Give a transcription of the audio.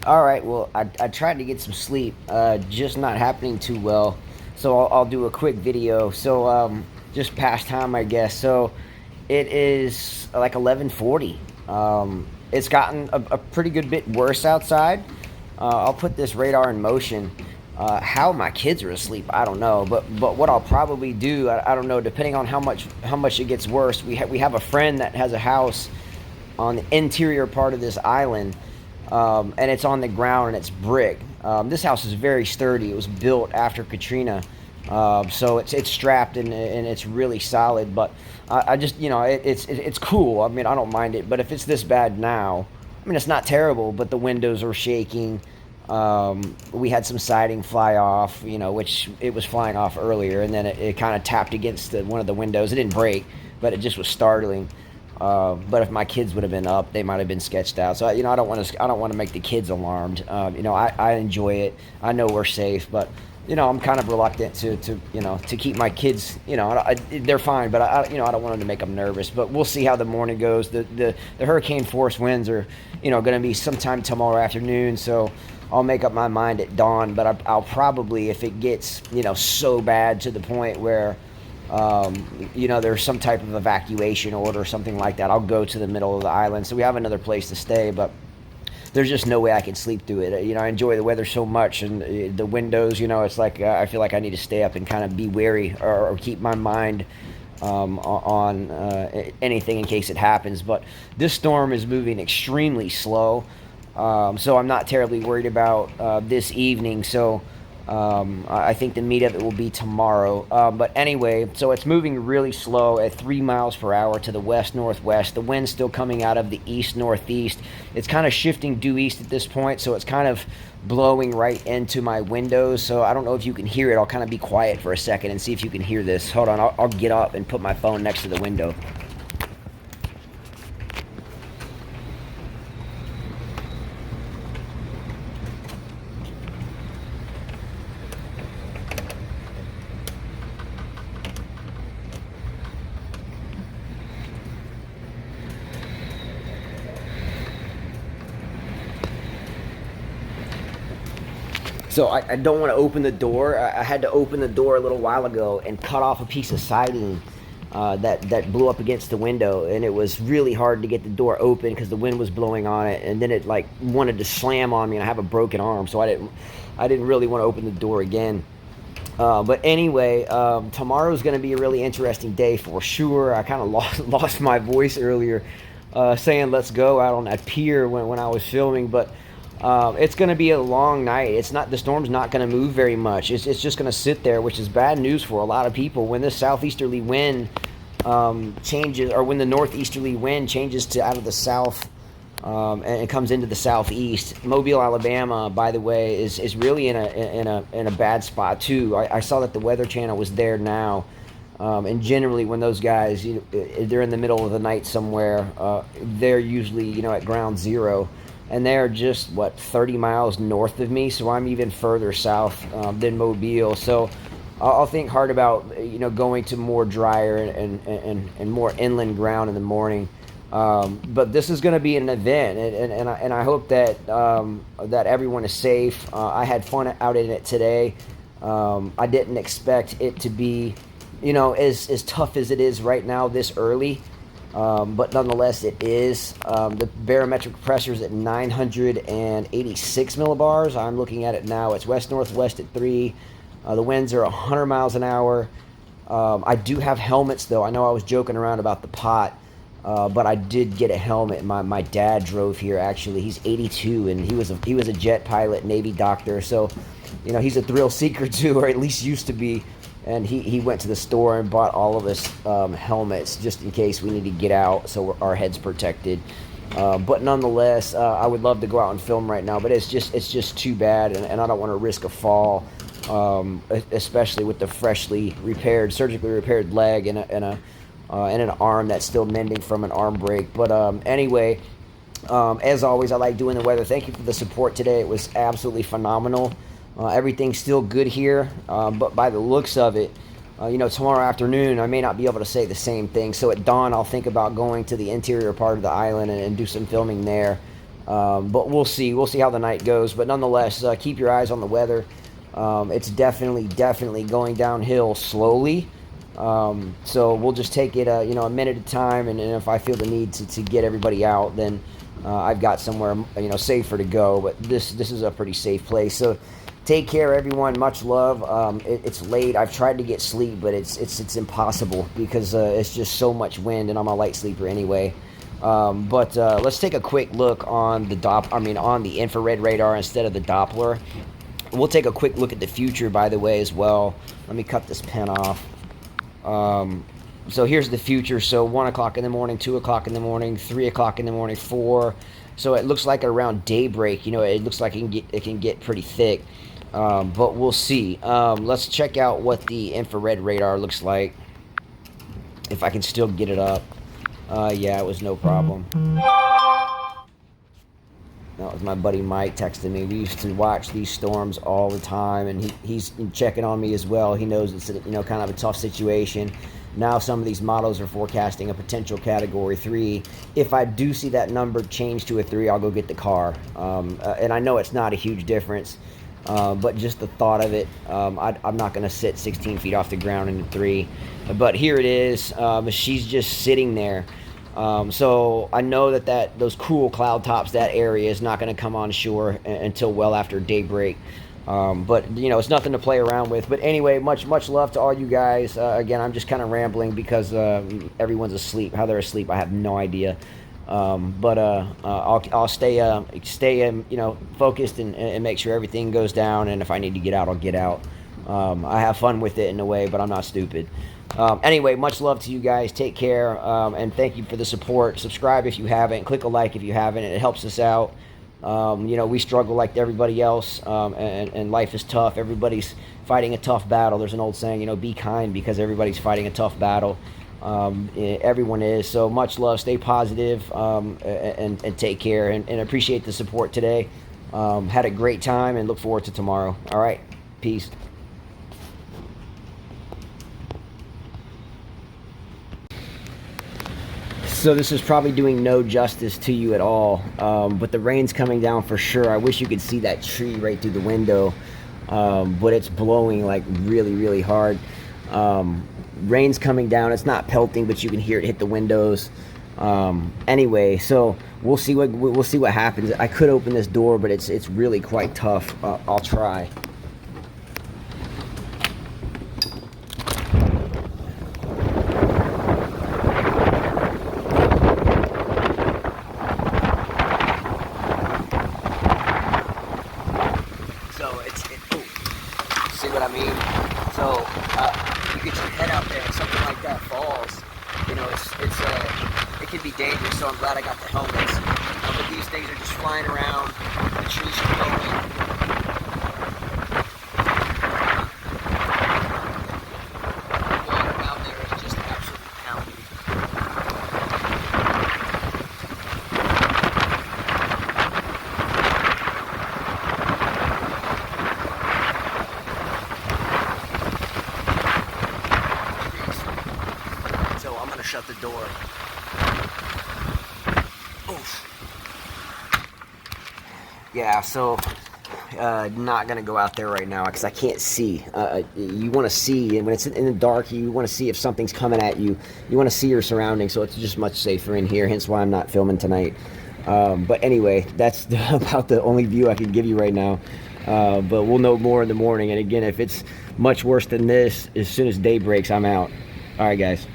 All right, well, I tried to get some sleep, just not happening too well. So I'll do a quick video. So just past time, I guess. So it is like 11:40. It's gotten a pretty good bit worse outside. I'll put this radar in motion. How my kids are asleep, I don't know. But what I'll probably do, I don't know. Depending on how much it gets worse, we have a friend that has a house on the interior part of this island, and it's on the ground and it's brick. This house is very sturdy. It was built after Katrina, so it's strapped and it's really solid. But I just it's cool. I mean, I don't mind it. But if it's this bad now, I mean, it's not terrible. But the windows are shaking. We had some siding fly off, which it was flying off earlier, and then it kind of tapped against one of the windows. It didn't break, but it just was startling. But if my kids would have been up, they might have been sketched out. So I don't want to make the kids alarmed. I enjoy it. I know we're safe, but I'm kind of reluctant to keep my kids. They're fine, but I don't want them to make them nervous. But we'll see how the morning goes. The hurricane force winds are going to be sometime tomorrow afternoon. So I'll make up my mind at dawn. But I'll probably, if it gets so bad to the point where there's some type of evacuation order or something like that, I'll go to the middle of the island. So we have another place to stay, but there's just no way I can sleep through it. I enjoy the weather so much, and the windows, it's like I feel like I need to stay up and kind of be wary, or keep my mind on anything in case it happens. But this storm is moving extremely slow, so I'm not terribly worried about this evening. So I think the meat of it will be tomorrow. But anyway, so it's moving really slow at 3 miles per hour to the west-northwest. The wind's still coming out of the east-northeast. It's kind of shifting due east at this point, so it's kind of blowing right into my windows. So I don't know if you can hear it. I'll kind of be quiet for a second and see if you can hear this. Hold on, I'll get up and put my phone next to the window. So I don't want to open the door. I had to open the door a little while ago and cut off a piece of siding that blew up against the window, and it was really hard to get the door open because the wind was blowing on it, and then it like wanted to slam on me, and I have a broken arm, so I didn't really want to open the door again. But anyway, tomorrow's going to be a really interesting day for sure. I kind of lost my voice earlier, saying let's go out on that pier when I was filming, but it's going to be a long night. The storm's not going to move very much. It's just going to sit there, which is bad news for a lot of people. When this southeasterly wind changes, or when the northeasterly wind changes to out of the south, and it comes into the southeast. Mobile, Alabama, by the way, is really in a bad spot too. I saw that the Weather Channel was there now. And generally, when those guys, they're in the middle of the night somewhere, they're usually, at ground zero. And they're just 30 miles north of me, so I'm even further south than Mobile. So I'll think hard about going to more drier and more inland ground in the morning. But this is going to be an event, and I hope that everyone is safe. I had fun out in it today. I didn't expect it to be as tough as it is right now this early. But nonetheless, it is. The barometric pressure is at 986 millibars. I'm looking at it now. It's west-northwest at 3. The winds are 100 miles an hour. I do have helmets, though. I know I was joking around about the pot, but I did get a helmet. My dad drove here, actually. He's 82, and he was a jet pilot, Navy doctor. So, he's a thrill seeker, too, or at least used to be. And he went to the store and bought all of us helmets just in case we need to get out, so our head's protected. But nonetheless, I would love to go out and film right now, but it's just too bad, and I don't want to risk a fall, especially with the freshly repaired, surgically repaired leg and an arm that's still mending from an arm break. But anyway, as always, I like doing the weather. Thank you for the support today. It was absolutely phenomenal. Everything's still good here, but by the looks of it, tomorrow afternoon I may not be able to say the same thing. So at dawn, I'll think about going to the interior part of the island and do some filming there. But we'll see. We'll see how the night goes. But nonetheless, keep your eyes on the weather. It's definitely going downhill slowly. So we'll just take it, a minute at a time. And if I feel the need to get everybody out, then I've got somewhere, safer to go. But this is a pretty safe place. So take care, everyone. Much love. It's late. I've tried to get sleep, but it's impossible because it's just so much wind, and I'm a light sleeper anyway. But let's take a quick look on the on the infrared radar instead of the Doppler. We'll take a quick look at the future, by the way, as well. Let me cut this pen off. So here's the future. So 1 o'clock in the morning, 2 o'clock in the morning, 3 o'clock in the morning, 4. So it looks like around daybreak, it looks like it can get pretty thick. But we'll see. Let's check out what the infrared radar looks like. If I can still get it up. Yeah, it was no problem. That was my buddy Mike texting me. We used to watch these storms all the time, and he's checking on me as well. He knows it's kind of a tough situation. Now some of these models are forecasting a potential Category 3. If I do see that number change to a 3, I'll go get the car. And I know it's not a huge difference, but just the thought of it, I'm not going to sit 16 feet off the ground in a 3. But here it is. She's just sitting there. So I know that those cool cloud tops, that area is not going to come on shore until well after daybreak. But it's nothing to play around with. But anyway, much love to all you guys. Again, I'm just kind of rambling because everyone's asleep. How they're asleep, I have no idea. But I'll stay focused and make sure everything goes down. And if I need to get out, I'll get out. I have fun with it in a way, but I'm not stupid. Anyway, much love to you guys. Take care, and thank you for the support. Subscribe if you haven't. Click a like if you haven't. It helps us out. We struggle like everybody else, and life is tough. Everybody's fighting a tough battle. There's an old saying, be kind, because everybody's fighting a tough battle. Everyone is. So much love. Stay positive, and take care, and appreciate the support today. Had a great time, and look forward to tomorrow. All right. Peace. So this is probably doing no justice to you at all, but the rain's coming down for sure. I wish you could see that tree right through the window, but it's blowing like really hard. Rain's coming down. It's not pelting, but you can hear it hit the windows. Anyway, so we'll see what happens. I could open this door, but it's really quite tough. I'll try. See what I mean? So you get your head out there and something like that falls. It can be dangerous. So I'm glad I got the helmets. But these things are just flying around. The trees are blowing. The water down there is just absolutely pounding. So I'm going to shut the door. Oof. Yeah, so not going to go out there right now because I can't see. You want to see, and when it's in the dark, you want to see if something's coming at you. You want to see your surroundings, so it's just much safer in here, hence why I'm not filming tonight. But anyway, that's about the only view I can give you right now. But we'll know more in the morning. And again, if it's much worse than this, as soon as day breaks, I'm out. All right, guys.